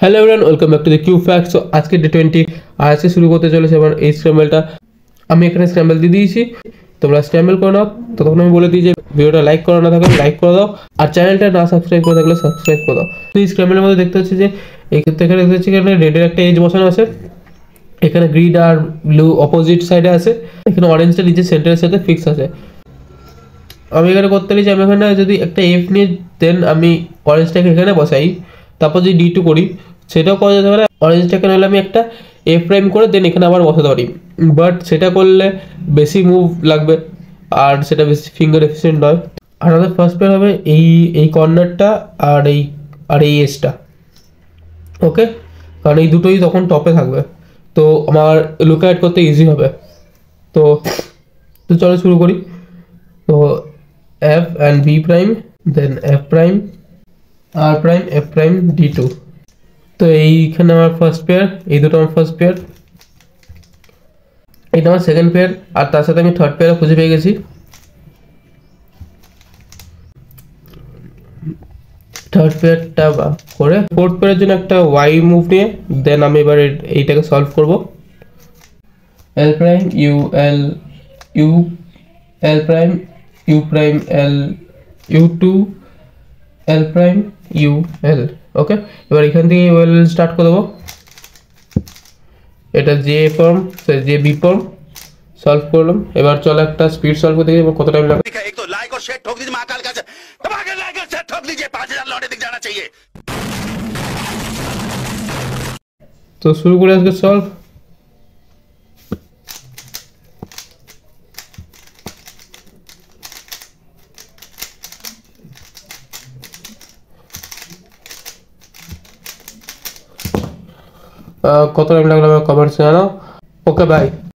Hello everyone, welcome back to the Q facts. So আজকে day 20 আর আজকে শুরু করতে চলেছে আমার এই স্ক্র্যাম্বলটা। আমি এখানে স্ক্র্যাম্বল দিয়ে দিয়েছি, তোমরা স্ক্র্যাম্বল করে নাও। তখন আমি বলে দিই যে ভিডিওটা লাইক করা না থাকলে লাইক করে দাও, আর চ্যানেলটা না সাবস্ক্রাইব করে থাকলে সাবস্ক্রাইব করে দাও। তো এই স্ক্র্যাম্বলের মধ্যে দেখতে হচ্ছে যে এই ক্ষেত্রে এখানে দেখতে হচ্ছে এখানে রেডের একটা এজ বসানো আছে, এখানে গ্রিন আর ব্লু অপোজিট সাইডে আছে, এখানে অরেঞ্জটা নিচে সেন্টারের সাথে ফিক্স আছে। আমি এখানে করতে পারি যে আমি এখানে যদি একটা এফ নিয়ে দেন আমি অরেঞ্জটাকে এখানে বসাই, তারপর যদি ডি টু করি সেটাও করা যেতে পারে। অরেঞ্জটাকে নাহলে আমি একটা এফ প্রাইম করে দেন এখানে আবার বসাতে পারি, বাট সেটা করলে বেশি মুভ লাগবে আর সেটা বেশি ফিঙ্গার এফিসিয়েন্ট নয়। আর আমাদের ফার্স্ট পেয়ার হবে এই এই কর্নারটা আর এই এজটা, ওকে, কারণ এই দুটোই তখন টপে থাকবে, তো আমার লুক আউট করতে ইজি হবে। তো তো চলো শুরু করি। তো F and B prime, then F prime, R prime, F prime, D2। তো এইখানে আমার ফার্স্ট পেয়ার, এই দুটো আমার ফার্স্ট পেয়ার, এটা আমার সেকেন্ড পেয়ার, আর তার সাথে আমি থার্ড পেয়ারও খুঁজে পেয়ে গেছি। থার্ড পেয়ারটা করে ফোর্থ পেয়ারের জন্য একটা ওয়াই মুভ নিয়ে দেন আমি এবার এইটাকে সলভ করব। L prime U L U L prime U prime L U2 L prime U L, ওকে। এবার এখান থেকে ওয়েল স্টার্ট করে দেবো, এটা যে ফর্ম যে বি ফর্ম সলভ করলাম। এবার চলো একটা স্পিড সলভ করে দেখি কত টাইম লাগে। एक तो लाइक और शेयर ठोक दीजिए, महाकाल का दबाकर लाइक और शेयर ठोक दीजिए, 5000 लौटे दिख जाना चाहिए। তো শুরু করে আজকে সলভ। কত টাইম লাগলো আমার কমেন্টস জানাও। Okay bye.